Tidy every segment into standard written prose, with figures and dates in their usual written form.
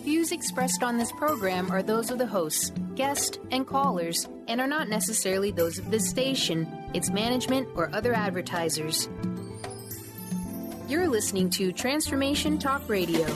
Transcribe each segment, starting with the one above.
views expressed on this program are those of the hosts, guests, and callers, and are not necessarily those of this station, its management, or other advertisers. You're listening to Transformation Talk Radio.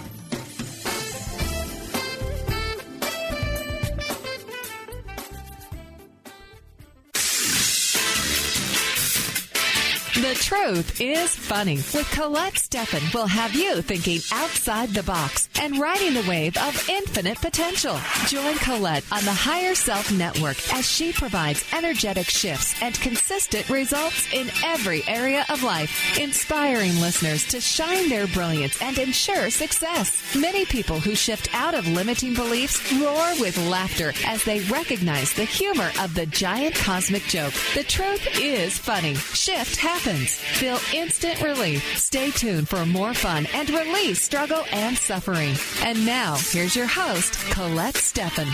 The Truth is Funny with Colette Steffen will have you thinking outside the box and riding the wave of infinite potential. Join Colette on the Higher Self Network as she provides energetic shifts and consistent results in every area of life, inspiring listeners to shine their brilliance and ensure success. Many people who shift out of limiting beliefs roar with laughter as they recognize the humor of the giant cosmic joke. The truth is funny. Shift happens. Feel instant relief. Stay tuned for more fun and release struggle and suffering. And now, here's your host, Colette Steffen.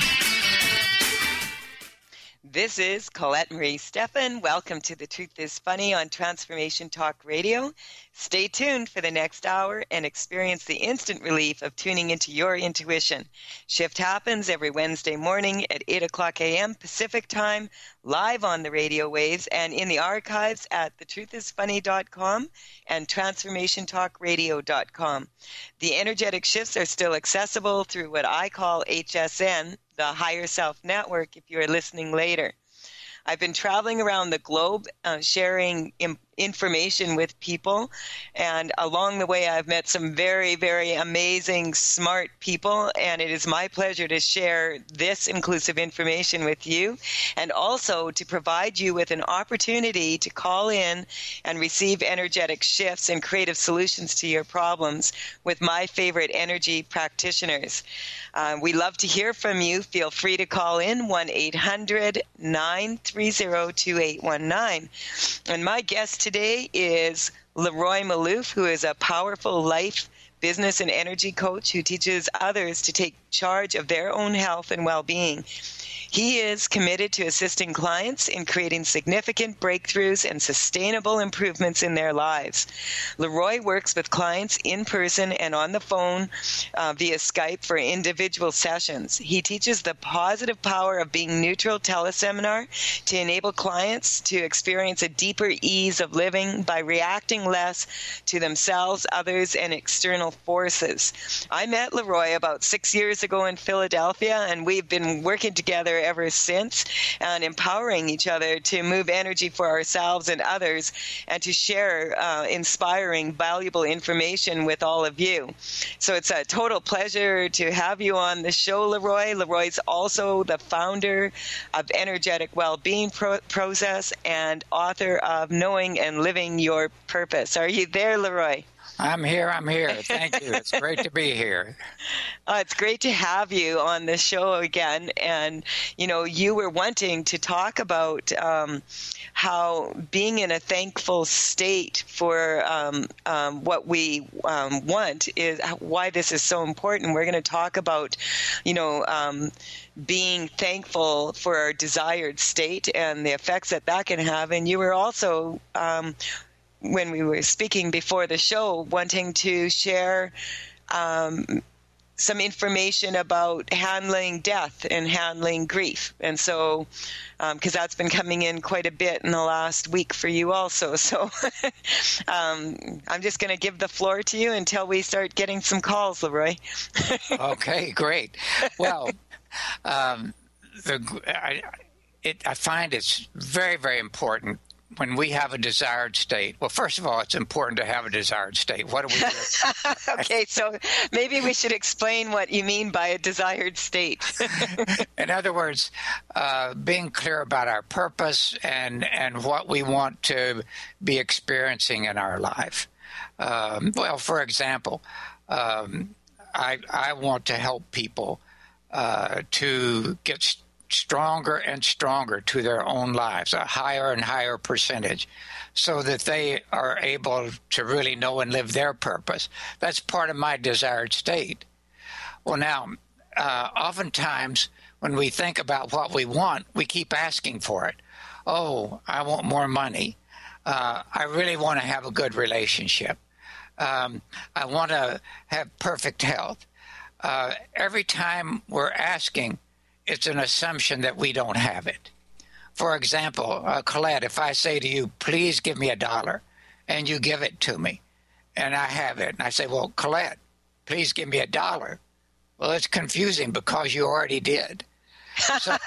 This is Colette Marie Steffen. Welcome to The Truth is Funny on Transformation Talk Radio. Stay tuned for the next hour and experience the instant relief of tuning into your intuition. Shift happens every Wednesday morning at 8 o'clock a.m. Pacific Time, live on the radio waves and in the archives at thetruthisfunny.com and transformationtalkradio.com. The energetic shifts are still accessible through what I call HSN, the Higher Self Network, if you are listening later. I've been traveling around the globe sharing information with people, and along the way I've met some very, very amazing, smart people, and it is my pleasure to share this inclusive information with you, and also to provide you with an opportunity to call in and receive energetic shifts and creative solutions to your problems with my favorite energy practitioners. We love to hear from you. Feel free to call in 1-800-930-2819. And my guest today is Leroy Maloof, who is a powerful life, business, and energy coach who teaches others to take charge of their own health and well-being. He is committed to assisting clients in creating significant breakthroughs and sustainable improvements in their lives. Leroy works with clients in person and on the phone via Skype for individual sessions. He teaches the positive power of being neutral teleseminar to enable clients to experience a deeper ease of living by reacting less to themselves, others, and external forces. I met Leroy about 6 years ago in Philadelphia, and we've been working together ever since and empowering each other to move energy for ourselves and others and to share inspiring, valuable information with all of you. So it's a total pleasure to have you on the show, Leroy. Leroy's also the founder of Energetic Wellbeing Process and author of Knowing and Living Your Purpose. Are you there, Leroy? I'm here. Thank you. It's great to be here. It's great to have you on the show again. And, you know, you were wanting to talk about how being in a thankful state for what we want is why this is so important. We're going to talk about, being thankful for our desired state and the effects that can have. And you were also when we were speaking before the show, wanting to share some information about handling death and handling grief. And so, because that's been coming in quite a bit in the last week for you also. So I'm just going to give the floor to you until we start getting some calls, Leroy. Okay, great. Well, I find it's very, very important when we have a desired state. Well, first of all, it's important to have a desired state. What do we do? Okay, so maybe we should explain what you mean by a desired state. In other words, being clear about our purpose and what we want to be experiencing in our life. Well, for example, I want to help people to get stronger and stronger to their own lives, a higher and higher percentage, so that they are able to really know and live their purpose. That's part of my desired state. Well, now, oftentimes when we think about what we want, we keep asking for it. Oh, I want more money. I really want to have a good relationship. I want to have perfect health. every time we're asking, it's an assumption that we don't have it. For example, Colette, if I say to you, please give me $1, and you give it to me, and I have it, and I say, well, Colette, please give me $1. Well, it's confusing because you already did. So,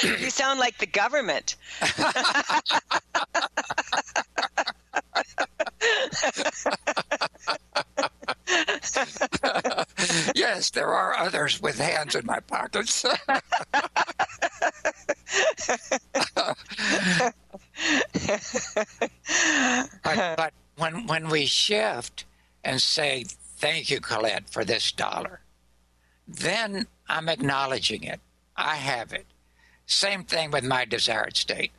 you sound like the government. Yes, there are others with hands in my pockets. But when we shift and say, thank you, Colette, for this $1, then I'm acknowledging it. I have it. Same thing with my desired state.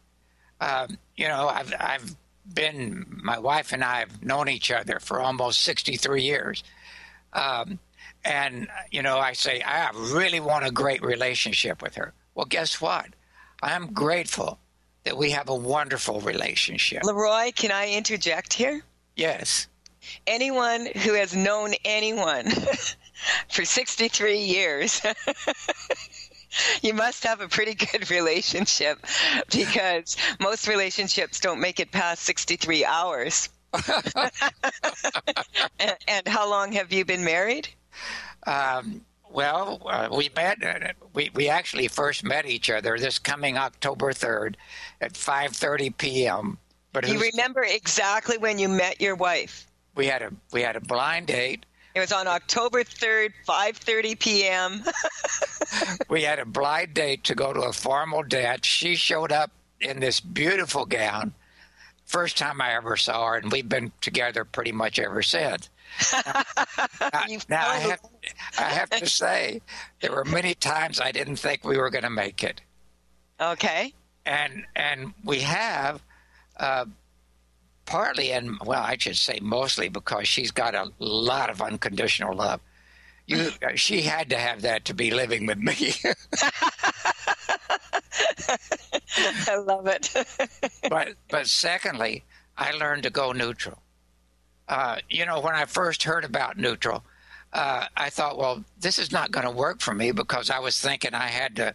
I've been, my wife and I have known each other for almost 63 years. And I say, I really want a great relationship with her. Well, guess what? I'm grateful that we have a wonderful relationship. Leroy, can I interject here? Yes. Anyone who has known anyone for 63 years, you must have a pretty good relationship, because most relationships don't make it past 63 hours. And how long have you been married? We met. We actually first met each other this coming October 3rd at 5:30 p.m. But you remember exactly when you met your wife? We had a blind date. It was on October 3rd, 5:30 p.m. We had a blind date to go to a formal dance. She showed up in this beautiful gown. First time I ever saw her, and we've been together pretty much ever since. Now I have to say, there were many times I didn't think we were going to make it. Okay. And we have, partly, and well, I should say mostly, because she's got a lot of unconditional love. She had to have that to be living with me. I love it. But secondly, I learned to go neutral. When I first heard about neutral, I thought, well, this is not going to work for me, because I was thinking I had to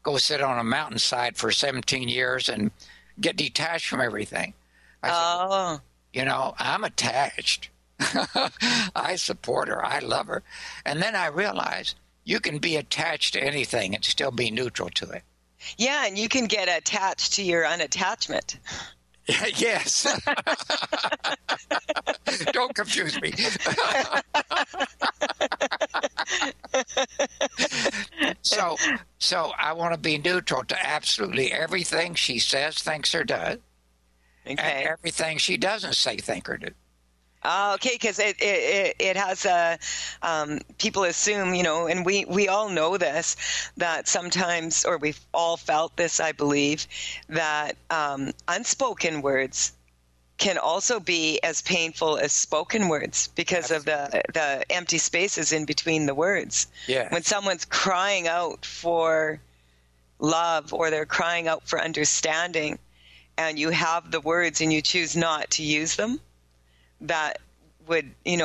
go sit on a mountainside for 17 years and get detached from everything. I said, I'm attached. I support her. I love her. And then I realized you can be attached to anything and still be neutral to it. Yeah, and you can get attached to your unattachment. Yes. Don't confuse me. So I want to be neutral to absolutely everything she says, thinks, or does, and everything she doesn't say, think, or do. Okay, because it has people assume, and we all know this, that sometimes, or we've all felt this, I believe, that unspoken words can also be as painful as spoken words because of the empty spaces in between the words. Yeah. When someone's crying out for love, or they're crying out for understanding, and you have the words and you choose not to use them, that would, be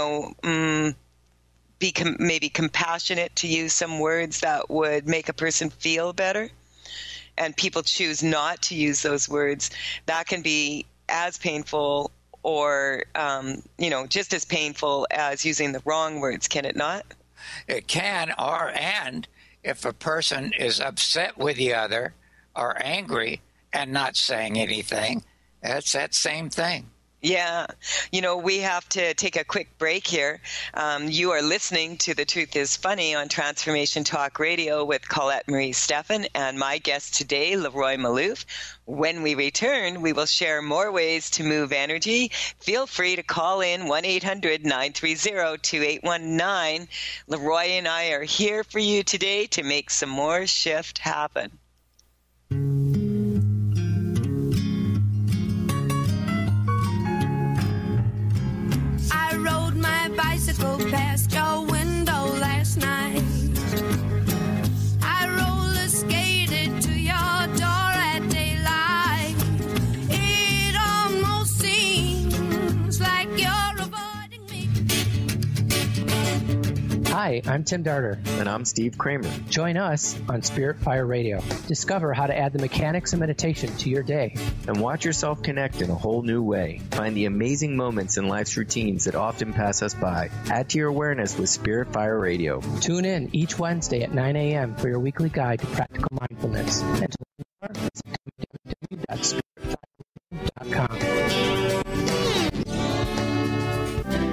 maybe compassionate to use some words that would make a person feel better, and people choose not to use those words, that can be as painful, or, just as painful as using the wrong words, can it not? It can, and if a person is upset with the other or angry and not saying anything, that's that same thing. Yeah. We have to take a quick break here. You are listening to The Truth is Funny on Transformation Talk Radio with Colette Marie Steffen and my guest today, Leroy Maloof. When we return, we will share more ways to move energy. Feel free to call in 1-800-930-2819. Leroy and I are here for you today to make some more shift happen. Bicycle past your window last night. I roller skated to your door at daylight. It almost seems like you're avoiding me. Hi, Hi, I'm Tim Darter. And I'm Steve Kramer. Join us on Spirit Fire Radio. Discover how to add the mechanics of meditation to your day. And watch yourself connect in a whole new way. Find the amazing moments in life's routines that often pass us by. Add to your awareness with Spirit Fire Radio. Tune in each Wednesday at 9 a.m. for your weekly guide to practical mindfulness. And to learn more, visit www.spiritfire.com.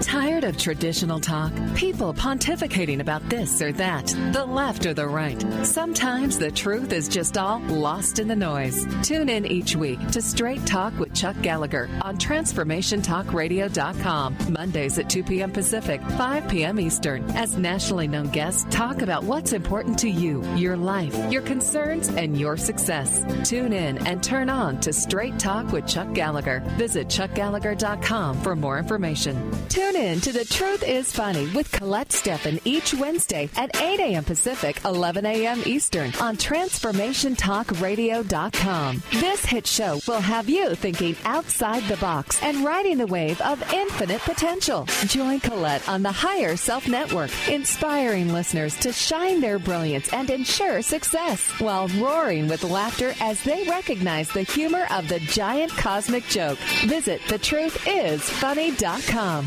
Tired of traditional talk? People pontificating about this or that, the left or the right. Sometimes the truth is just all lost in the noise. Tune in each week to Straight Talk with Chuck Gallagher on TransformationTalkRadio.com, Mondays at 2 p.m. Pacific, 5 p.m. Eastern, as nationally known guests talk about what's important to you, your life, your concerns, and your success. Tune in and turn on to Straight Talk with Chuck Gallagher. Visit ChuckGallagher.com for more information. Tune in to The Truth is Funny with Colette Steffen each Wednesday at 8 a.m. Pacific, 11 a.m. Eastern on TransformationTalkRadio.com. This hit show will have you thinking outside the box and riding the wave of infinite potential. Join Colette on the Higher Self Network, inspiring listeners to shine their brilliance and ensure success while roaring with laughter as they recognize the humor of the giant cosmic joke. Visit thetruthisfunny.com.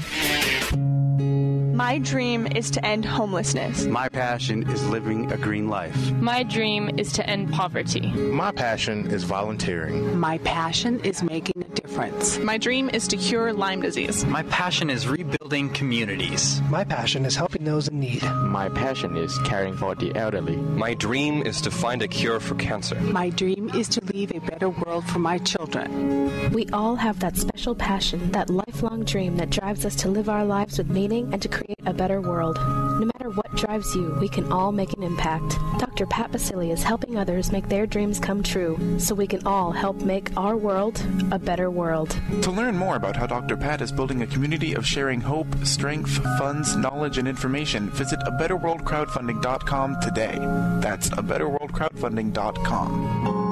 My dream is to end homelessness. My passion is living a green life. My dream is to end poverty. My passion is volunteering. My passion is making a difference. My dream is to cure Lyme disease. My passion is rebuilding communities. My passion is helping those in need. My passion is caring for the elderly. My dream is to find a cure for cancer. My dream is to leave a better world for my children. We all have that special passion, that lifelong dream that drives us to live our lives with meaning and to create a better world. No matter what drives you, we can all make an impact. Dr. Pat Baccili is helping others make their dreams come true, so we can all help make our world a better world. To learn more about how Dr. Pat is building a community of sharing hope, strength, funds, knowledge, and information, visit abetterworldcrowdfunding.com today. That's abetterworldcrowdfunding.com.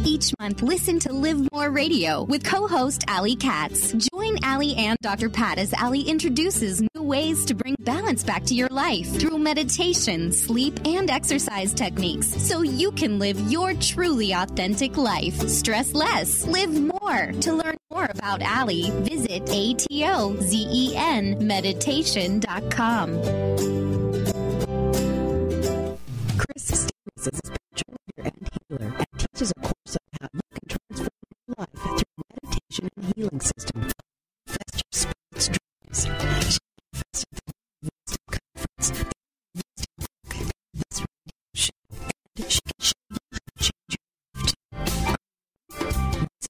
Each month, listen to Live More Radio with co-host Allie Katz. Join Allie and Dr. Pat as Allie introduces new ways to bring balance back to your life through meditation, sleep, and exercise techniques so you can live your truly authentic life. Stress less, live more. To learn more about Allie, visit ATOZENmeditation.com. Chris Stevens is a spiritual leader and healer and teaches a course on how you can transform your life through meditation and healing system. Manifest your spirit's dreams. She manifested the Wisdom Conference, the Wisdom Book, this radio show, and she can show you how to change your life too. Visit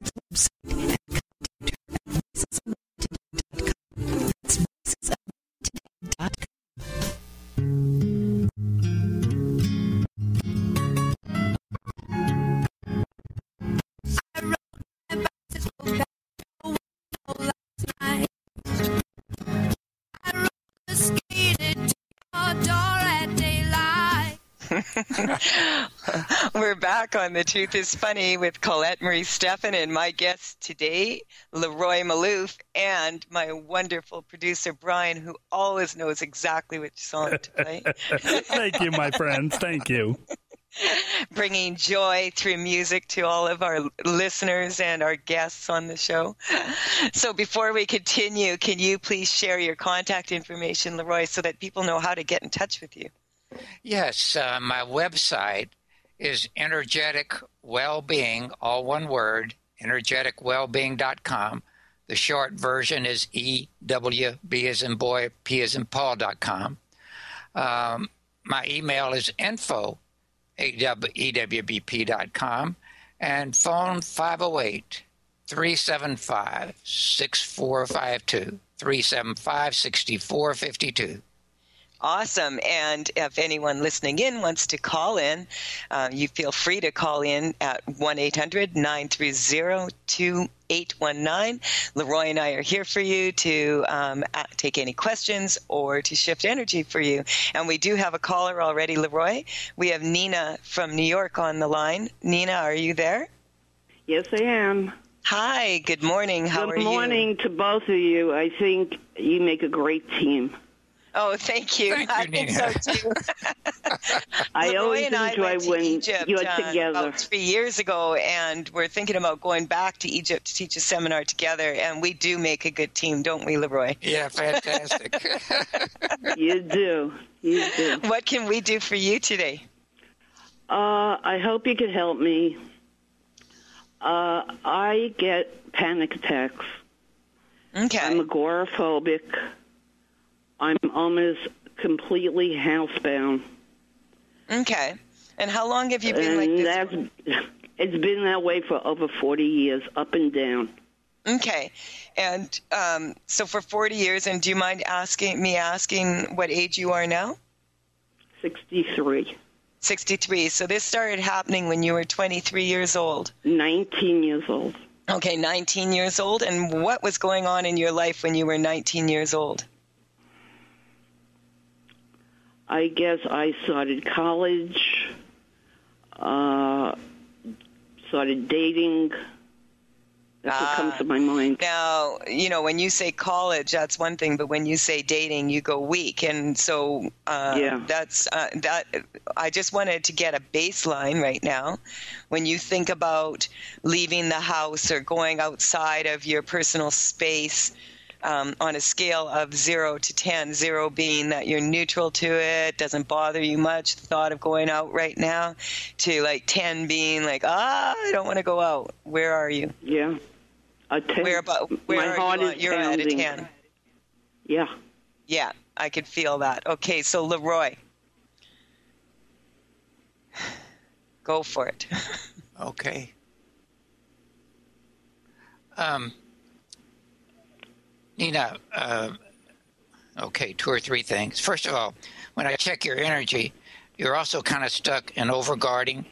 the website and contact her at voicesofunlimited.com. That's voicesofunlimited.com. We're back on The Truth is Funny with Colette Marie Steffen and my guest today, Leroy Maloof, and my wonderful producer, Brian, who always knows exactly which song to play. Thank you, my friends. Thank you. Bringing joy through music to all of our listeners and our guests on the show. So before we continue, can you please share your contact information, Leroy, so that people know how to get in touch with you? Yes, my website is Energetic Wellbeing, all one word, energeticwellbeing.com. The short version is EWB as in boy, P as in Paul.com. My email is info@ewbp.com and phone 508-375-6452, 375-6452. Awesome. And if anyone listening in wants to call in, you feel free to call in at 1-800-930-2819. Leroy and I are here for you to take any questions or to shift energy for you. And we do have a caller already, Leroy. We have Nina from New York on the line. Nina, are you there? Yes, I am. Hi, good morning. How are you? Good morning to both of you. I think you make a great team. Oh, thank you. I think so too. I always enjoy when Egypt, you're together. About 3 years ago, and we're thinking about going back to Egypt to teach a seminar together, and we do make a good team, don't we, Leroy? Yeah, fantastic. You do. You do. What can we do for you today? I hope you could help me. I get panic attacks. Okay. I'm agoraphobic. I'm almost completely housebound. Okay. And how long have you been like this? It's been that way for over 40 years, up and down. Okay. And so for 40 years, and do you mind asking what age you are now? 63. 63. So this started happening when you were 23 years old. 19 years old. Okay, 19 years old. And what was going on in your life when you were 19 years old? I guess I started college, started dating. That's what comes to my mind. Now, when you say college, that's one thing, but when you say dating, you go weak. And so that's that. I just wanted to get a baseline right now. When you think about leaving the house or going outside of your personal space, on a scale of 0 to 10, 0 being that you're neutral to it, doesn't bother you much, the thought of going out right now, to like 10 being like, I don't want to go out. Where are you? Yeah. A 10. Where are you? You're at a 10. Yeah. Yeah, I could feel that. Okay, so Leroy, go for it. Okay. Nina, okay, 2 or 3 things. First of all, when I check your energy, you're also kind of stuck in over-guarding,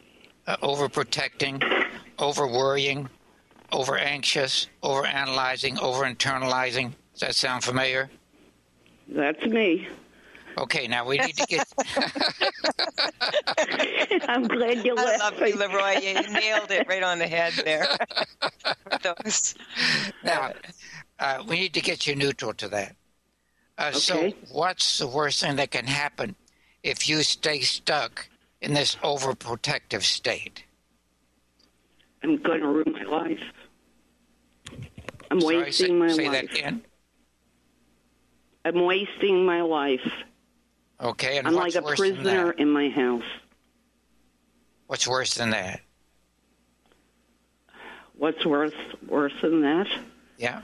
over-protecting, over-worrying, over-anxious, over-analyzing, over-internalizing. Does that sound familiar? That's me. Okay, now we need to get... I'm glad you laughed. I love you, Leroy. You nailed it right on the head there. Now, we need to get you neutral to that. Okay. So what's the worst thing that can happen if you stay stuck in this overprotective state? I'm going to ruin my life. I'm wasting my life. Say that again. I'm wasting my life. Okay, and I'm what's like a worse prisoner than that? in my house. What's worse than that? What's worse than that? Yeah.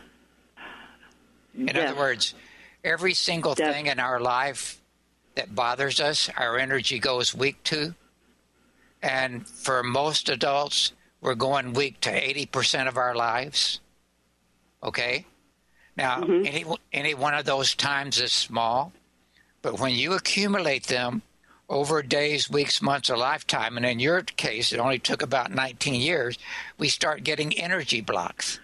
In other words, every single thing in our life that bothers us, our energy goes weak to. And for most adults, we're going weak to 80% of our lives. Okay? Now, any one of those times is small, but when you accumulate them over days, weeks, months, or lifetime, and in your case, it only took about 19 years, we start getting energy blocks.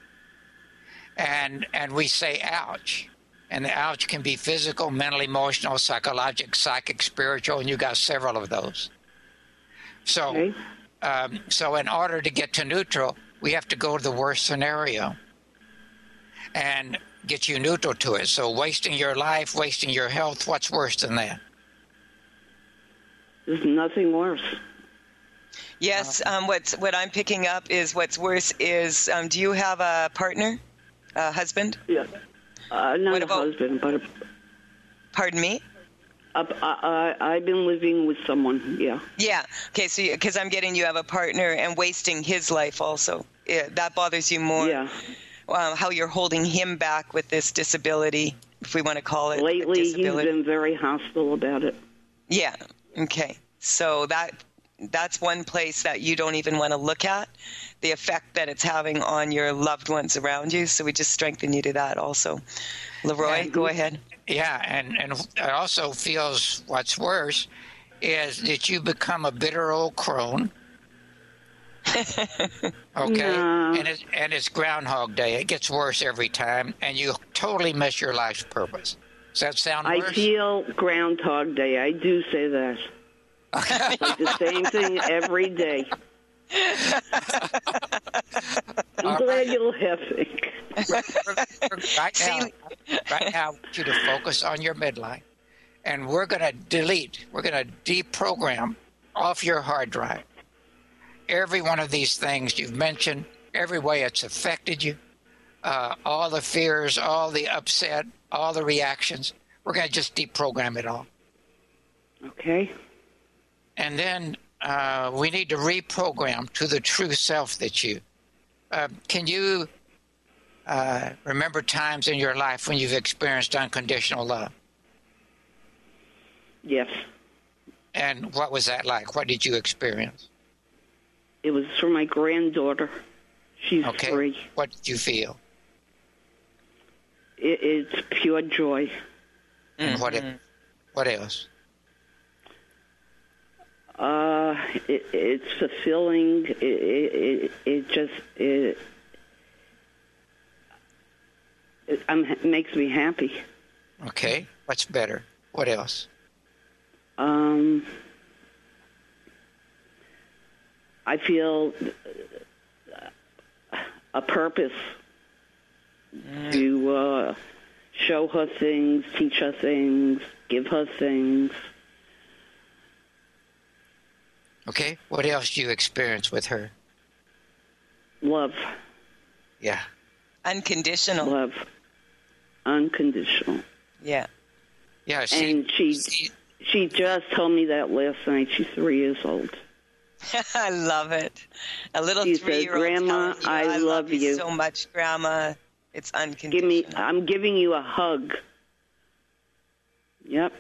And we say, ouch. And the ouch can be physical, mental, emotional, psychological, psychic, spiritual, and you got several of those. So, so in order to get to neutral, we have to go to the worst scenario and get you neutral to it. So wasting your life, wasting your health, what's worse than that? There's nothing worse. Yes, what I'm picking up is what's worse is, do you have a partner, a husband? Yeah. Not a husband, but... Pardon me? I've been living with someone, yeah. Yeah, okay, so because I'm getting you have a partner and wasting his life also. That bothers you more. Yeah. How you're holding him back with this disability, if we want to call it Lately, a disability. He's been very hostile about it. Yeah, okay. So that's one place that you don't even want to look at, the effect that it's having on your loved ones around you. So we just strengthen you to that also. Leroy, go ahead. Yeah, and it also feels what's worse is that you become a bitter old crone. Okay, No. and it's Groundhog Day. It gets worse every time, and you totally miss your life's purpose. Does that sound worse? I feel Groundhog Day. I do say that. Like the same thing every day. I'm glad you're laughing. Right now, I want you to focus on your midline, and we're going to deprogram off your hard drive every one of these things you've mentioned, every way it's affected you, all the fears, all the upset, all the reactions. We're going to just deprogram it all. Okay. And then we need to reprogram to the true self that you. Can you remember times in your life when you've experienced unconditional love? Yes. And what was that like? What did you experience? It was for my granddaughter. She's 3. What did you feel? It's pure joy. And what else? It's fulfilling. It makes me happy. Okay. What's better? What else? I feel a purpose to show her things, teach her things, give her things. Okay. What else do you experience with her? Love. Yeah. Unconditional. Love. Unconditional. Yeah. Yeah. And she just told me that last night. She's 3 years old. I love it. A little She 3-year-old said, "Grandma, telling you, I love you so much, Grandma. It's unconditional. I'm giving you a hug." Yep.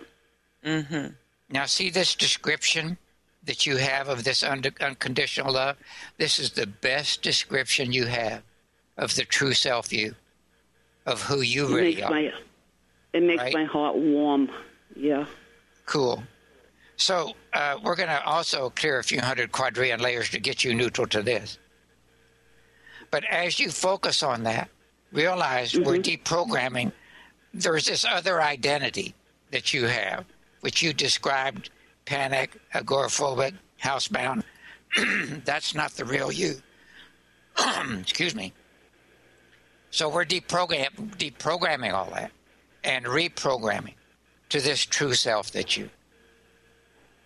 Mm-hmm. Now, see this description that you have of this unconditional love? This is the best description you have of the true self you, of who you really are. It makes my heart warm. Yeah. Cool. So we're going to also clear a few hundred quadrillion layers to get you neutral to this. But as you focus on that, realize we're deprogramming. There's this other identity that you have, which you described, panic, agoraphobic, housebound. That's not the real you. Excuse me. So we're deprogramming all that and reprogramming to this true self that you.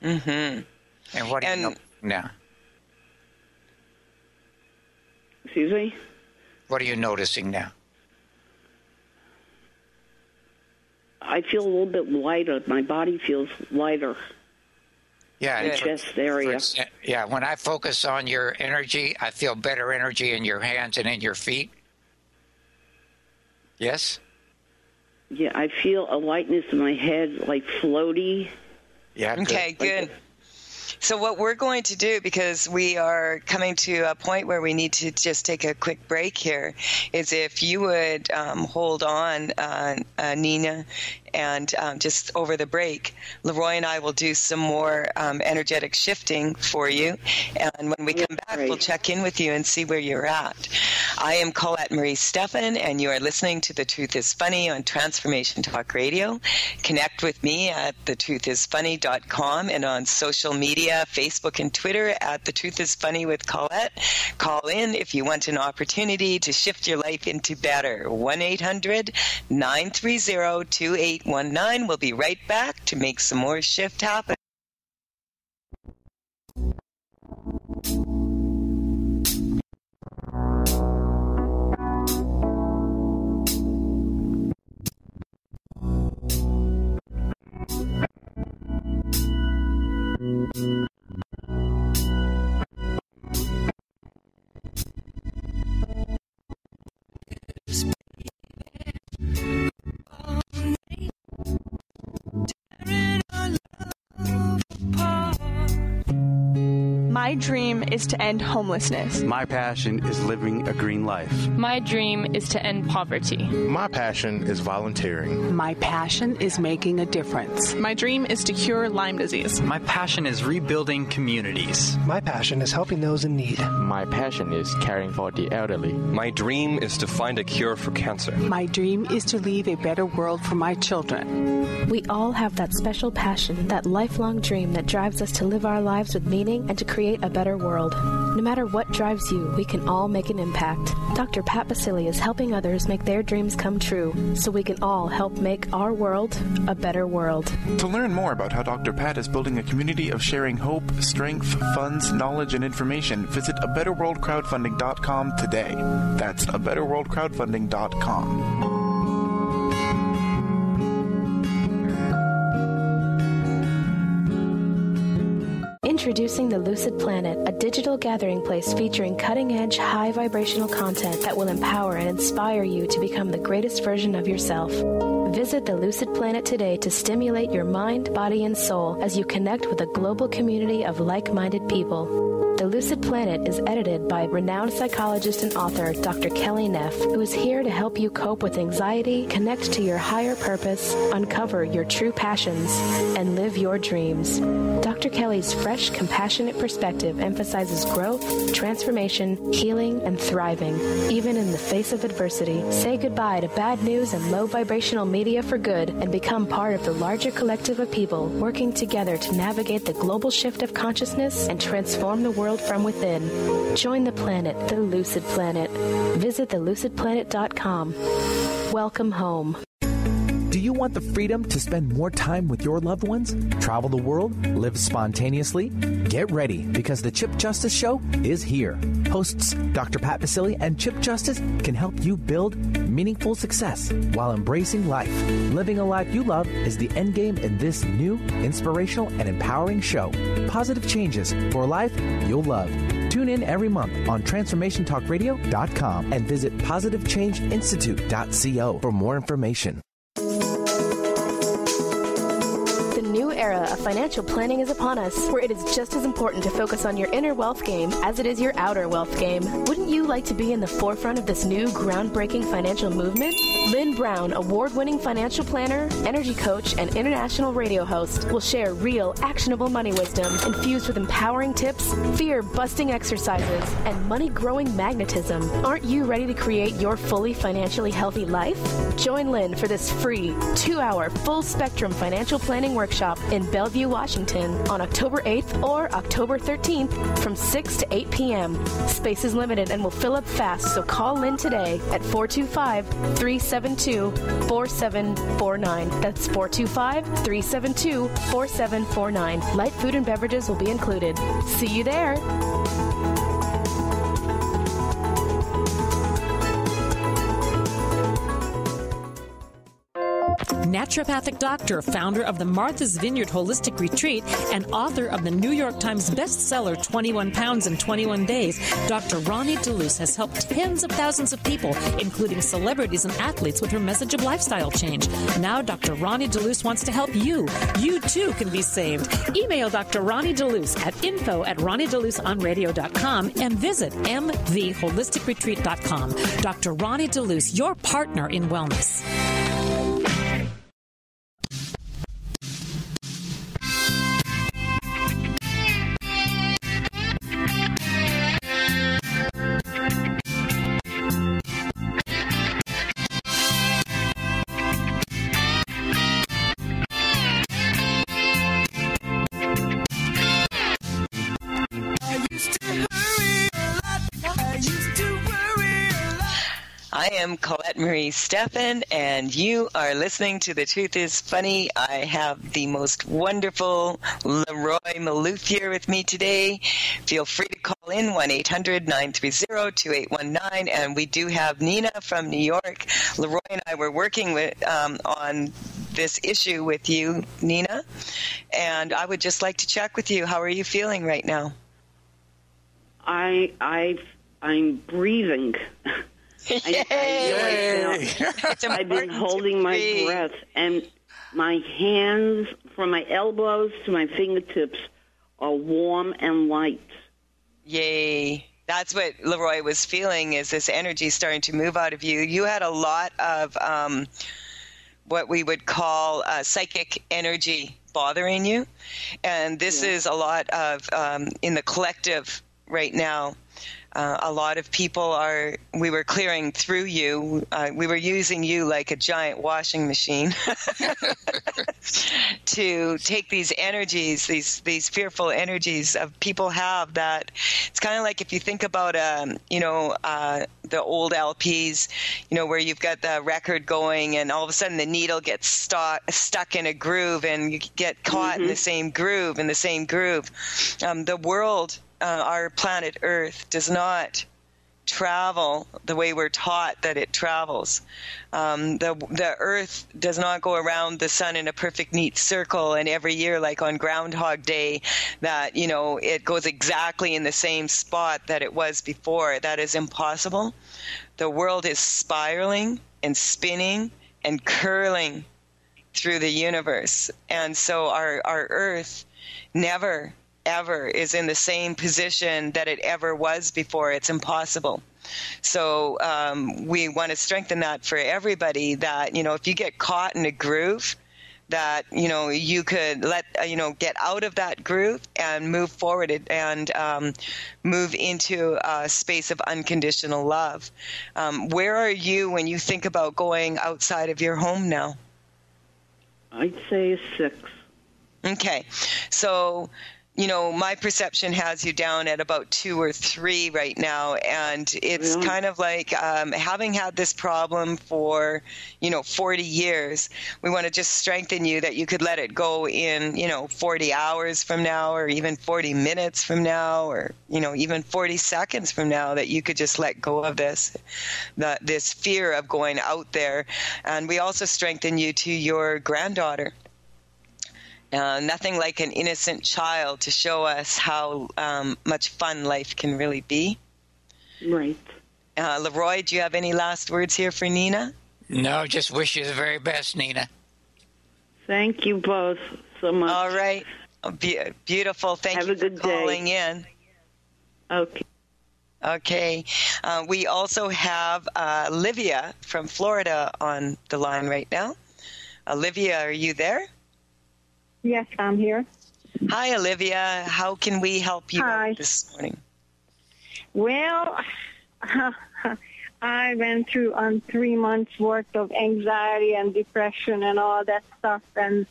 Mm-hmm. And what do you know now? Excuse me? What are you noticing now? I feel a little bit lighter. My body feels lighter. Yeah, the chest area. Yeah, when I focus on your energy, I feel better energy in your hands and in your feet. Yes? Yeah, I feel a lightness in my head, like floaty. Yeah. Okay, good. So what we're going to do, because we are coming to a point where we need to just take a quick break here, is if you would hold on, Nina, and just over the break, Leroy and I will do some more energetic shifting for you. And when we come back, we'll check in with you and see where you're at. I am Colette Marie Stephan, and you are listening to The Truth is Funny on Transformation Talk Radio. Connect with me at thetruthисfunny.com and on social media, Facebook and Twitter at The Truth is Funny with Colette. Call in if you want an opportunity to shift your life into better. 1-800-930-2819. We'll be right back to make some more shift happen. My dream is to end homelessness. My passion is living a green life. My dream is to end poverty. My passion is volunteering. My passion is making a difference. My dream is to cure Lyme disease. My passion is rebuilding communities. My passion is helping those in need. My passion is caring for the elderly. My dream is to find a cure for cancer. My dream is to leave a better world for my children. We all have that special passion, that lifelong dream that drives us to live our lives with meaning and to create a better world. No matter what drives you, we can all make an impact. Dr. Pat Baccili is helping others make their dreams come true, so we can all help make our world a better world. To learn more about how Dr. Pat is building a community of sharing hope, strength, funds, knowledge, and information, visit abetterworldcrowdfunding.com today. That's abetterworldcrowdfunding.com. Introducing the Lucid Planet, a digital gathering place featuring cutting-edge, high-vibrational content that will empower and inspire you to become the greatest version of yourself. Visit the Lucid Planet today to stimulate your mind, body, and soul as you connect with a global community of like-minded people. The Lucid Planet is edited by renowned psychologist and author Dr. Kelly Neff, who is here to help you cope with anxiety, connect to your higher purpose, uncover your true passions, and live your dreams. Dr. Kelly's fresh, compassionate perspective emphasizes growth, transformation, healing, and thriving, even in the face of adversity. Say goodbye to bad news and low vibrational media for good and become part of the larger collective of people working together to navigate the global shift of consciousness and transform the world from within. Join the planet, the Lucid Planet. Visit thelucidplanet.com. Welcome home. Do you want the freedom to spend more time with your loved ones? Travel the world? Live spontaneously? Get ready, because the Chip Justice Show is here. Hosts Dr. Pat Baccili and Chip Justice can help you build meaningful success while embracing life. Living a life you love is the end game in this new, inspirational, and empowering show. Positive changes for a life you'll love. Tune in every month on TransformationTalkRadio.com and visit PositiveChangeInstitute.co for more information. The new era of financial planning is upon us, where it is just as important to focus on your inner wealth game as it is your outer wealth game. Wouldn't you like to be in the forefront of this new groundbreaking financial movement? Lynn Brown, award-winning financial planner, energy coach, and international radio host, will share real, actionable money wisdom infused with empowering tips, fear-busting exercises, and money-growing magnetism. Aren't you ready to create your fully financially healthy life? Join Lynn for this free 2-hour full-spectrum financial planning workshop in Bellevue, Washington on October 8th or October 13th from 6 to 8 p.m. Space is limited and will fill up fast, so call Lynn today at 425-372-4749. That's 425-372-4749. Light food and beverages will be included. See you there. Naturopathic doctor, founder of the Martha's Vineyard Holistic Retreat, and author of the New York Times bestseller 21 Pounds in 21 Days, Dr. Ronnie DeLuce has helped tens of thousands of people, including celebrities and athletes, with her message of lifestyle change. Now Dr. Ronnie DeLuce wants to help you. You too can be saved. Email Dr. Ronnie DeLuce at info@ronniedeluceonradio.com and visit mvholisticretreat.com. Dr. Ronnie DeLuce, your partner in wellness. I am Colette Marie Steffen, and you are listening to The Truth is Funny. I have the most wonderful Leroy Maloof here with me today. Feel free to call in 1-800-930-2819, and we do have Nina from New York. Leroy and I were working with on this issue with you, Nina, and I would just like to check with you. How are you feeling right now? I'm breathing. I've been holding my breath, and my hands, from my elbows to my fingertips, are warm and light. Yay. That's what Leroy was feeling, is this energy starting to move out of you. You had a lot of what we would call psychic energy bothering you. And this is a lot of, in the collective right now, a lot of people we were clearing through you. We were using you like a giant washing machine to take these energies, these fearful energies of people have that. It's kind of like if you think about, the old LPs, where you've got the record going and all of a sudden the needle gets stuck in a groove and you get caught in the same groove, the world, our planet Earth, does not travel the way we're taught that it travels. The Earth does not go around the sun in a perfect neat circle, and every year, like on Groundhog Day, that it goes exactly in the same spot that it was before. That is impossible. The world is spiraling and spinning and curling through the universe, and so our Earth never ever is in the same position that it ever was before. It's impossible. So we want to strengthen that for everybody, that if you get caught in a groove, that you could get out of that groove and move forward and move into a space of unconditional love. Where are you when you think about going outside of your home now? I'd say 6. Okay, so my perception has you down at about 2 or 3 right now, and it's kind of like having had this problem for 40 years. We want to just strengthen you that you could let it go in 40 hours from now, or even 40 minutes from now, or even 40 seconds from now, that you could just let go of this fear of going out there. And we also strengthen you to your granddaughter. Nothing like an innocent child to show us how much fun life can really be. Right. Leroy, do you have any last words here for Nina? No, just wish you the very best, Nina. Thank you both so much. All right. Beautiful. Thank you for calling in. Okay. Okay. We also have Olivia from Florida on the line right now. Olivia, are you there? Yes, I'm here. Hi, Olivia. How can we help you out this morning? Well, I went through 3 months worth of anxiety and depression and all that stuff, and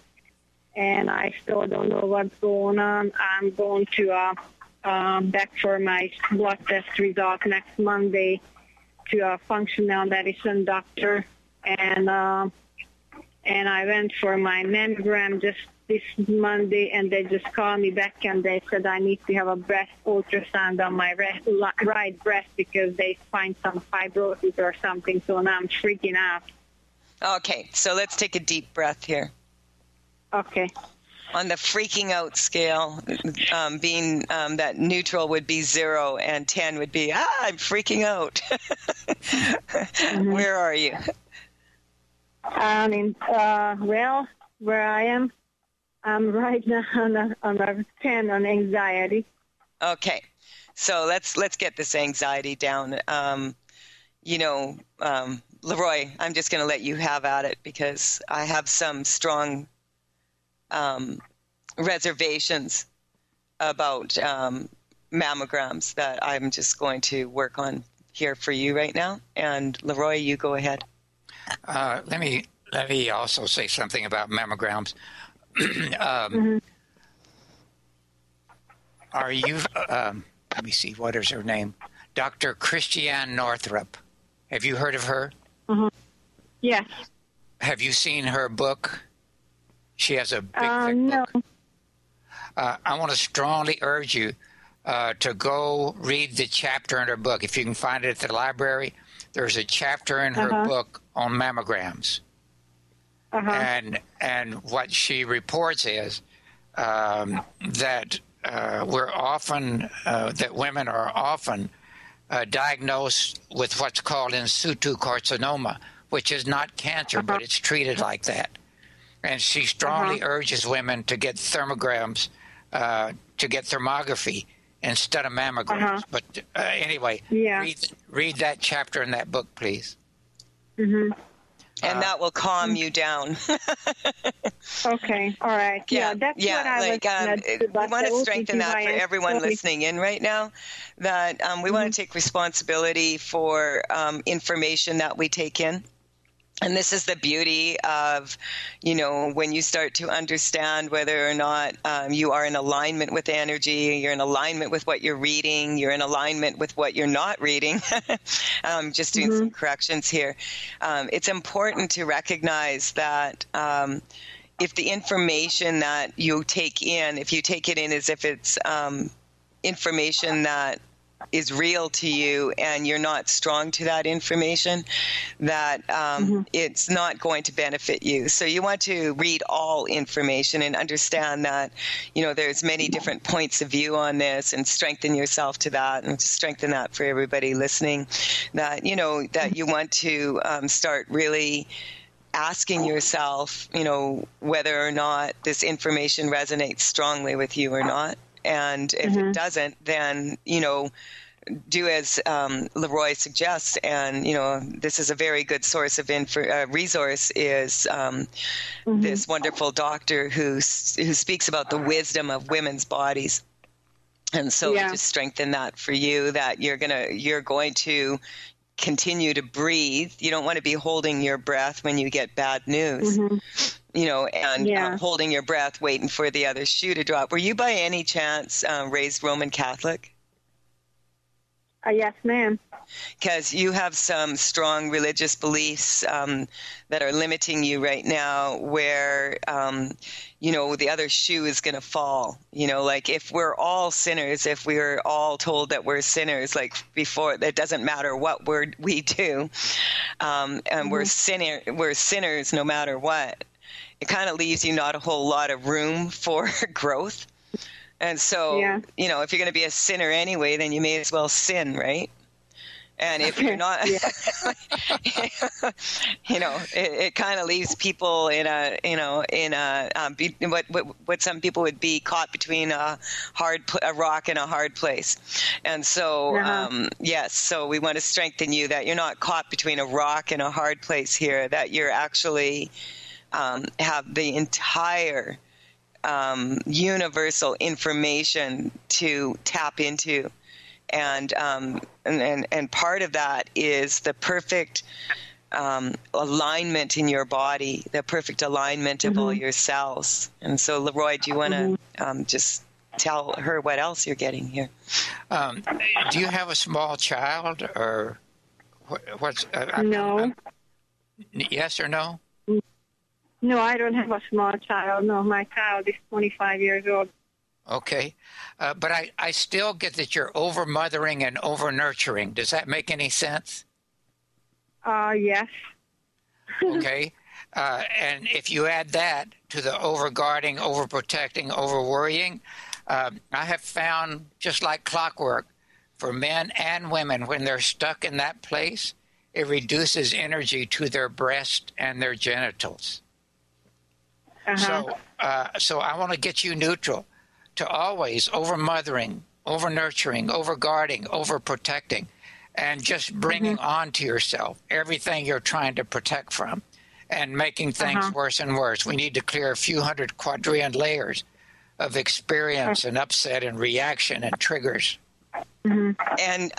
I still don't know what's going on. I'm going to back for my blood test result next Monday to a functional medicine doctor, and I went for my mammogram just this Monday, and they just called me back and they said I need to have a breast ultrasound on my right breast because they find some fibrosis or something, so now I'm freaking out. Okay, so let's take a deep breath here. Okay. On the freaking out scale, being that neutral would be 0 and 10 would be, I'm freaking out. Where are you? Where I am, I'm right now on a 10 on anxiety. Okay, so let's get this anxiety down. Leroy, I'm just going to let you have at it because I have some strong reservations about mammograms that I'm just going to work on here for you right now. And Leroy, you go ahead. Let me also say something about mammograms. Are you, let me see, what is her name? Dr. Christiane Northrup. Have you heard of her? Yes. Have you seen her book? She has a big, thick book. I want to strongly urge you to go read the chapter in her book. If you can find it at the library, there's a chapter in her book on mammograms. And what she reports is that we're often that women are often diagnosed with what's called in situ carcinoma, which is not cancer, but it's treated like that. And she strongly urges women to get thermograms, to get thermography, instead of mammograms. But anyway, read that chapter in that book, please. Mm-hmm. And that will calm you down. Okay. All right. Yeah, that's what I was we want to strengthen that for everyone listening in right now, that we want to take responsibility for information that we take in. And this is the beauty of, when you start to understand whether or not you are in alignment with energy, you're in alignment with what you're reading, you're in alignment with what you're not reading. Just doing some corrections here. It's important to recognize that if the information that you take in, if you take it in as if it's information that is real to you and you're not strong to that information, that it's not going to benefit you. So you want to read all information and understand that, there's many different points of view on this, and strengthen yourself to that, and strengthen that for everybody listening, that, that you want to start really asking yourself, whether or not this information resonates strongly with you or not. And if it doesn't, then, do as Leroy suggests. And, this is a very good source of resource is this wonderful doctor who speaks about the wisdom of women's bodies. And so to strengthen that for you, that you're going to continue to breathe. You don't want to be holding your breath when you get bad news. Holding your breath, waiting for the other shoe to drop. Were you by any chance raised Roman Catholic? Yes, ma'am. Because you have some strong religious beliefs that are limiting you right now, where, the other shoe is going to fall. Like if we're all sinners, if we're all told that we're sinners, like before, it doesn't matter what we do, and we're sinners no matter what. It kind of leaves you not a whole lot of room for growth. And so, if you're going to be a sinner anyway, then you may as well sin, right? And if you're not, it kind of leaves people in what some people would be caught between a rock and a hard place. And so, so we want to strengthen you that you're not caught between a rock and a hard place here, that you're actually have the entire universal information to tap into, and part of that is the perfect alignment in your body, the perfect alignment of all your cells. And so, Leroy, do you want to just tell her what else you're getting here? Do you have a small child, or what's? No. Yes or no? No, I don't have a small child. No, my child is 25 years old. Okay. But I still get that you're over-mothering and over-nurturing. Does that make any sense? Yes. Okay. And if you add that to the over-guarding, over-protecting, over-worrying, I have found, just like clockwork, for men and women, when they're stuck in that place, it reduces energy to their breast and their genitals. So I want to get you neutral to always over-mothering, over-nurturing, over-guarding, over-protecting, and just bringing on to yourself everything you're trying to protect from and making things worse and worse. We need to clear a few hundred quadrillion layers of experience and upset and reaction and triggers. And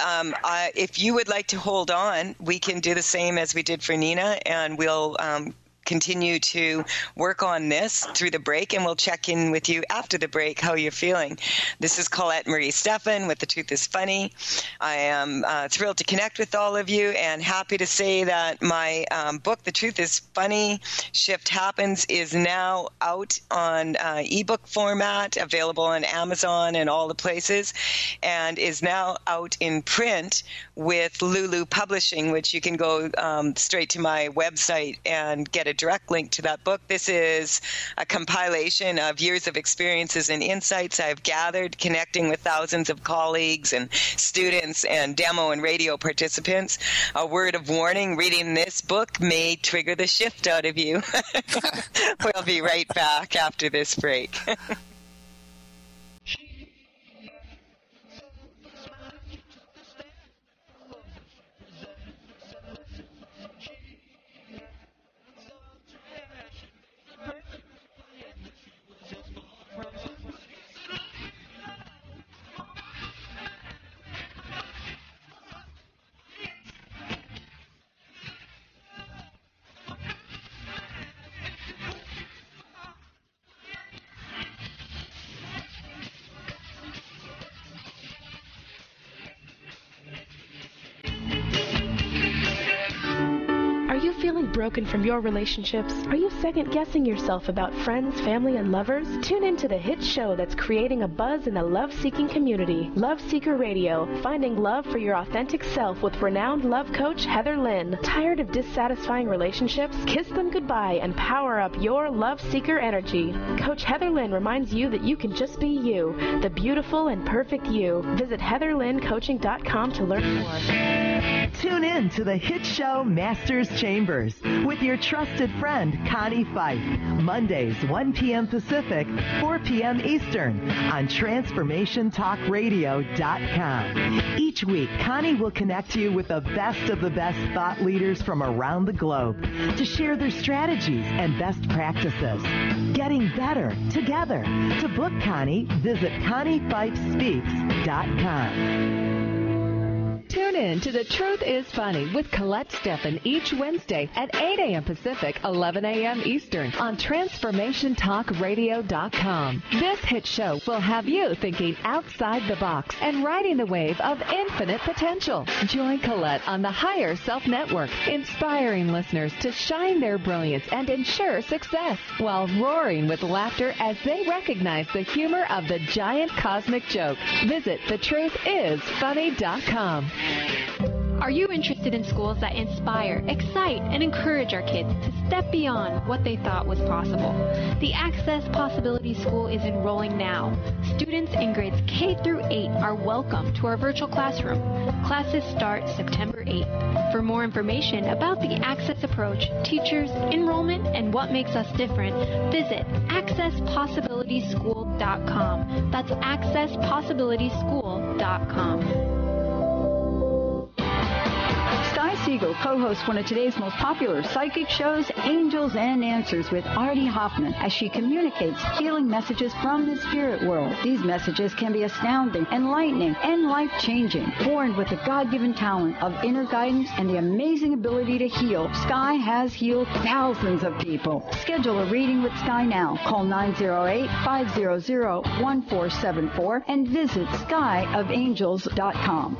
if you would like to hold on, we can do the same as we did for Nina, and we'll continue to work on this through the break, and we'll check in with you after the break how you're feeling. This is Colette Marie Stephan with The Truth is Funny. I am thrilled to connect with all of you, and happy to say that my book, The Truth is Funny, Shift Happens, is now out on ebook format, available on Amazon and all the places, and is now out in print with Lulu Publishing, which you can go straight to my website and get a direct link to that book. This is a compilation of years of experiences and insights I've gathered connecting with thousands of colleagues and students and demo and radio participants. A word of warning, reading this book may trigger the shift out of you. We'll be right back after this break. broken from your relationships? Are you second-guessing yourself about friends, family, and lovers? Tune in to the hit show that's creating a buzz in the love-seeking community, Love Seeker Radio, finding love for your authentic self with renowned love coach Heather Lynn. Tired of dissatisfying relationships? Kiss them goodbye and power up your love seeker energy. Coach Heather Lynn reminds you that you can just be you, the beautiful and perfect you. Visit HeatherLynnCoaching.com to learn more. Tune in to the hit show Masters Chambers with your trusted friend Connie Fife. Mondays, 1 p.m. Pacific, 4 p.m. Eastern on TransformationTalkRadio.com. Each week, Connie will connect you with the best of the best thought leaders from around the globe to share their strategies and best practices. Getting better together. To book Connie, visit ConnieFifeSpeaks.com. Tune in to The Truth is Funny with Colette Steffen each Wednesday at 8 a.m. Pacific, 11 a.m. Eastern on TransformationTalkRadio.com. This hit show will have you thinking outside the box and riding the wave of infinite potential. Join Colette on the Higher Self Network, inspiring listeners to shine their brilliance and ensure success while roaring with laughter as they recognize the humor of the giant cosmic joke. Visit thetruthisfunny.com. Are you interested in schools that inspire, excite, and encourage our kids to step beyond what they thought was possible? The Access Possibility School is enrolling now. Students in grades K through 8 are welcome to our virtual classroom. Classes start September 8th. For more information about the Access approach, teachers, enrollment, and what makes us different, visit accesspossibilityschool.com. That's accesspossibilityschool.com. Sky Siegel co-hosts one of today's most popular psychic shows, Angels and Answers, with Artie Hoffman, as she communicates healing messages from the spirit world. These messages can be astounding, enlightening, and life-changing. Born with the God-given talent of inner guidance and the amazing ability to heal, Sky has healed thousands of people. Schedule a reading with Sky now. Call 908-500-1474 and visit skyofangels.com.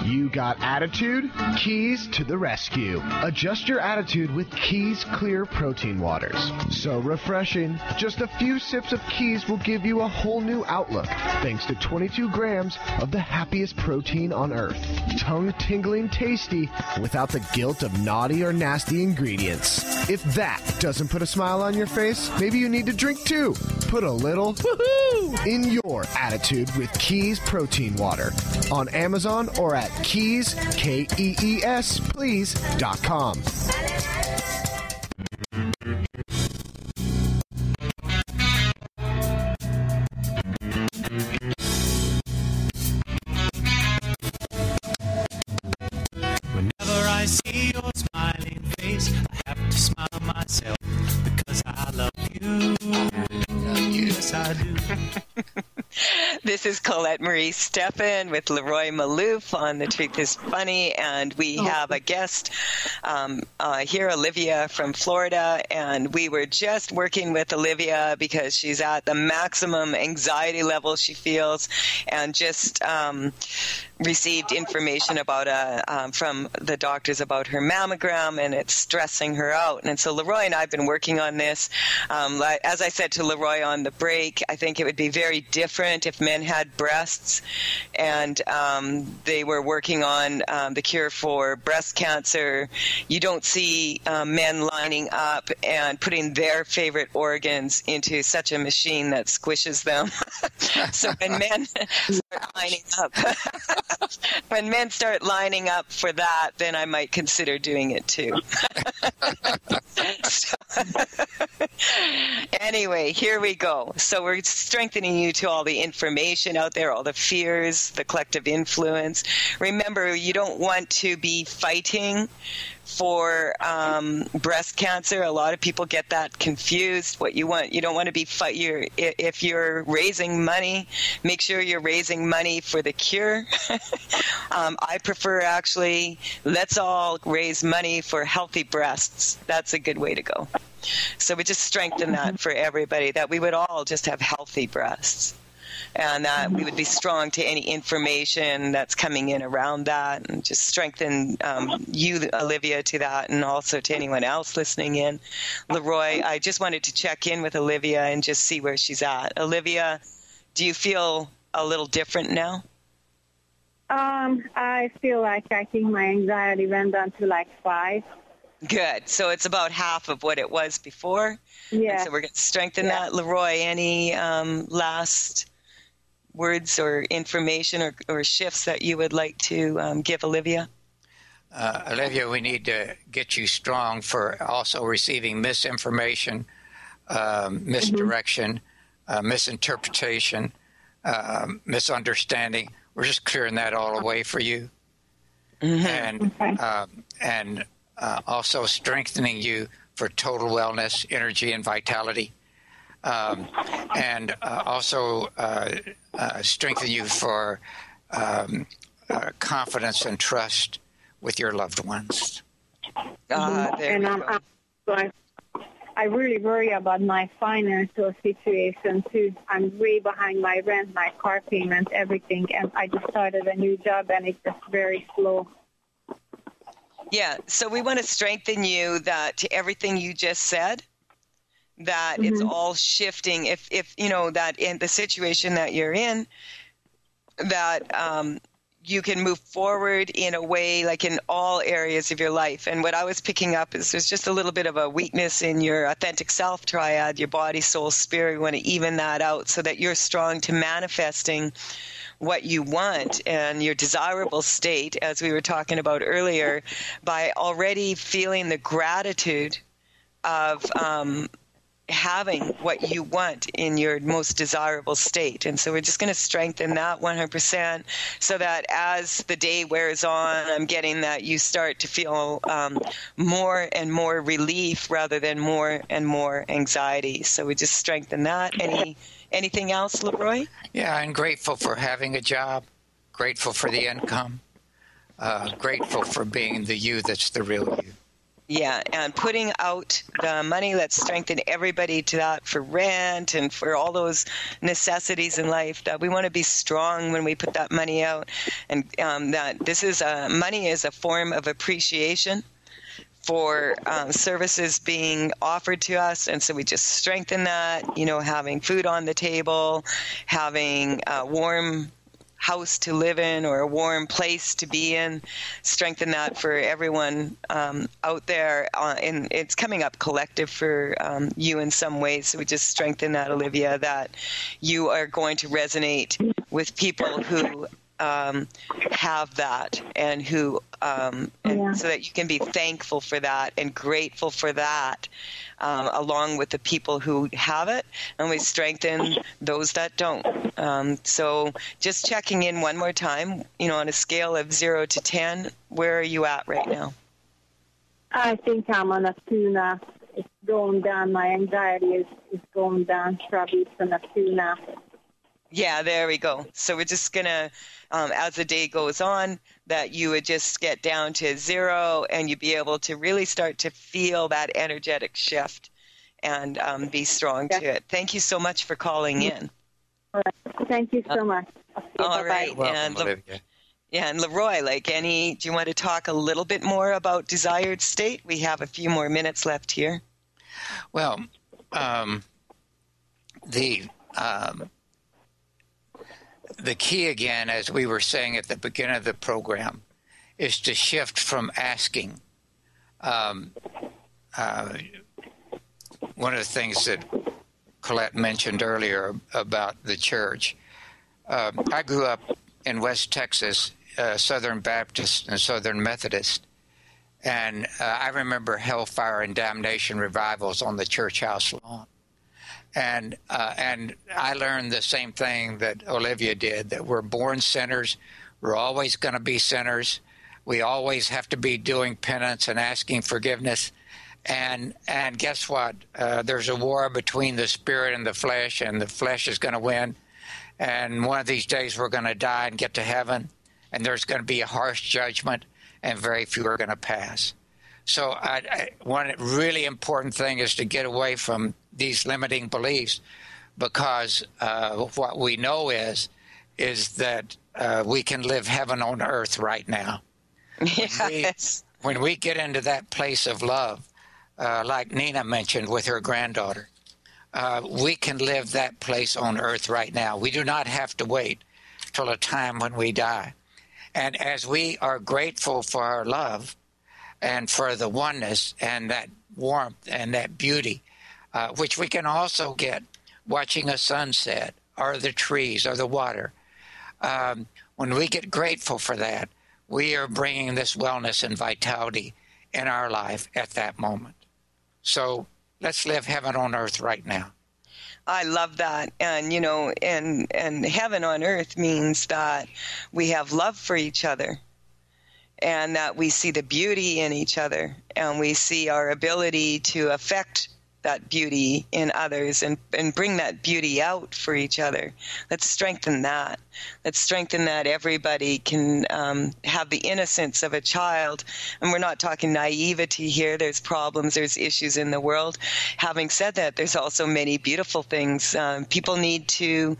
You got attitude? Keys to the rescue. Adjust your attitude with Keys Clear Protein Waters. So refreshing. Just a few sips of Keys will give you a whole new outlook, thanks to 22 grams of the happiest protein on earth. Tongue-tingling tasty without the guilt of naughty or nasty ingredients. If that doesn't put a smile on your face, maybe you need to drink too. Put a little woohoo in your attitude with Keys Protein Water on Amazon or at Keys, Kees, please.com. Whenever I see your smiling face, I have to smile myself because I love you. Yes, I do. This is Colette Marie Steffen with Leroy Malouf on The Truth is Funny, and we have a guest here, Olivia from Florida, and we were just working with Olivia because she's at the maximum anxiety level she feels, and just received information about from the doctors about her mammogram, and it's stressing her out. And so Leroy and I have been working on this. As I said to Leroy on the break, I think it would be very different if men had breasts, and they were working on the cure for breast cancer. You don't see men lining up and putting their favorite organs into such a machine that squishes them. So when men start lining up, when men start lining up for that, then I might consider doing it too. Anyway, here we go. So we're strengthening you to all the information out there, all the fears, the collective influence. Remember, you don't want to be fighting for breast cancer. A lot of people get that confused. What you want, you don't want to be if you're raising money, make sure you're raising money for the cure. I prefer actually, let's all raise money for healthy breasts. That's a good way to go. So we just strengthen that for everybody, that we would all just have healthy breasts. and that we would be strong to any information that's coming in around that, and just strengthen you, Olivia, to that, and also to anyone else listening in. Leroy, I just wanted to check in with Olivia and just see where she's at. Olivia, do you feel a little different now? I feel like I think my anxiety went down to like 5. Good. So it's about half of what it was before. Yeah. And so we're going to strengthen that. Leroy, any last words or information or shifts that you would like to give Olivia? Olivia, we need to get you strong for also receiving misinformation, misdirection, misinterpretation, misunderstanding. We're just clearing that all away for you. And also strengthening you for total wellness, energy, and vitality. And also strengthen you for confidence and trust with your loved ones. I really worry about my financial situation too. I'm way behind my rent, my car payment, everything, and I just started a new job and it's just very slow. Yeah, so we want to strengthen you that to everything you just said, that it's all shifting. If you know that in the situation that you're in, that you can move forward in a way like in all areas of your life. And what I was picking up is there's just a little bit of a weakness in your authentic self triad, your body, soul, spirit. We want to even that out so that you're strong to manifesting what you want and your desirable state, as we were talking about earlier, by already feeling the gratitude of having what you want in your most desirable state. And so we're just going to strengthen that 100% so that as the day wears on, I'm getting that you start to feel more and more relief rather than more and more anxiety. So we just strengthen that. Anything else, Leroy? Yeah, I'm grateful for having a job, grateful for the income, grateful for being the you that's the real you. Yeah, and putting out the money, let's strengthen everybody to that for rent and for all those necessities in life, that we want to be strong when we put that money out. And that this is money is a form of appreciation for services being offered to us. And so we just strengthen that, having food on the table, having a warm house to live in or a warm place to be in, strengthen that for everyone out there. And it's coming up collective for you in some ways. So we just strengthen that, Olivia, that you are going to resonate with people who have that and who so that you can be thankful for that and grateful for that along with the people who have it, and we strengthen those that don't. So just checking in one more time, on a scale of 0 to 10, where are you at right now? I think I'm on a 2 now. It's going down. My anxiety is going down. Probably it's on a 2 now. Yeah, there we go. So we're just going to, as the day goes on, that you would just get down to 0 and you'd be able to really start to feel that energetic shift and be strong to it. Thank you so much for calling in. All right. Thank you so much. All right. Welcome, Olivia. And Leroy, do you want to talk a little bit more about desired state? We have a few more minutes left here. Well, the key, again, as we were saying at the beginning of the program, is to shift from asking. One of the things that Colette mentioned earlier about the church, I grew up in West Texas, Southern Baptist and Southern Methodist, and I remember hellfire and damnation revivals on the church house lawn. And I learned the same thing that Olivia did, that we're born sinners. We're always going to be sinners. We always have to be doing penance and asking forgiveness. And guess what? There's a war between the spirit and the flesh is going to win. And one of these days we're going to die and get to heaven, and there's going to be a harsh judgment, and very few are going to pass. So one really important thing is to get away from these limiting beliefs. because what we know is that we can live heaven on earth right now. Yes. When we get into that place of love, like Nina mentioned with her granddaughter, we can live that place on earth right now. We do not have to wait till a time when we die. And as we are grateful for our love and for the oneness and that warmth and that beauty, which we can also get watching a sunset or the trees or the water, when we get grateful for that, we are bringing this wellness and vitality in our life at that moment. So let's live heaven on earth right now. I love that. And, you know, and heaven on earth means that we have love for each other and that we see the beauty in each other and we see our ability to affect that beauty in others and bring that beauty out for each other. Let's strengthen that. Let's strengthen that everybody can have the innocence of a child. And we're not talking naivety here. There's problems, there's issues in the world. Having said that, there's also many beautiful things. People need to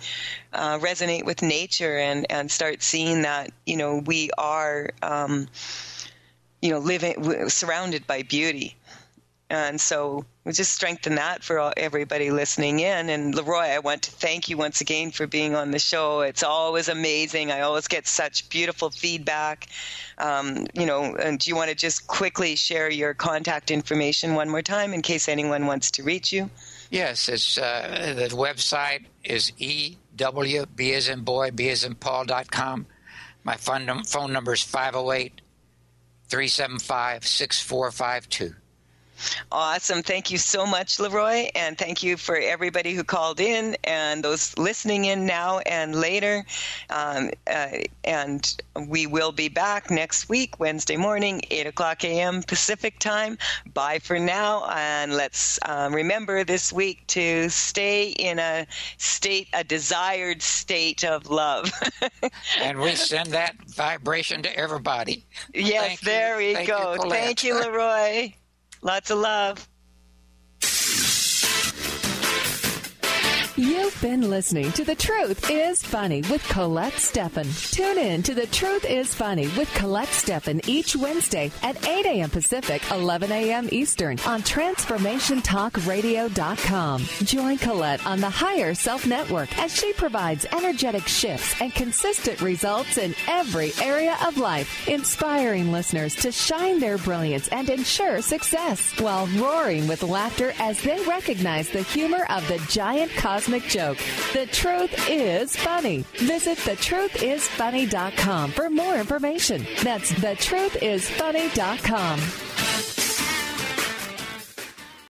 resonate with nature and start seeing that, you know, we are, living, surrounded by beauty. And so we just strengthen that for everybody listening in. And Leroy, I want to thank you once again for being on the show. It's always amazing. I always get such beautiful feedback. And do you want to just quickly share your contact information one more time in case anyone wants to reach you? Yes, it's the website is EWB as in boy, B as in Paul.com. My phone number is 508-375-6452. Awesome. Thank you so much, Leroy. And thank you for everybody who called in and those listening in now and later. And we will be back next week, Wednesday morning, 8 o'clock a.m. Pacific time. Bye for now. And let's remember this week to stay in a desired state of love. And we send that vibration to everybody. Yes, there we go. Thank you, Leroy. Lots of love. You've been listening to The Truth is Funny with Colette Steffen. Tune in to The Truth is Funny with Colette Steffen each Wednesday at 8 a.m. Pacific, 11 a.m. Eastern on TransformationTalkRadio.com. Join Colette on the Higher Self Network as she provides energetic shifts and consistent results in every area of life, inspiring listeners to shine their brilliance and ensure success while roaring with laughter as they recognize the humor of the giant cosmic joke. The Truth is Funny. Visit thetruthisfunny.com for more information. That's thetruthisfunny.com.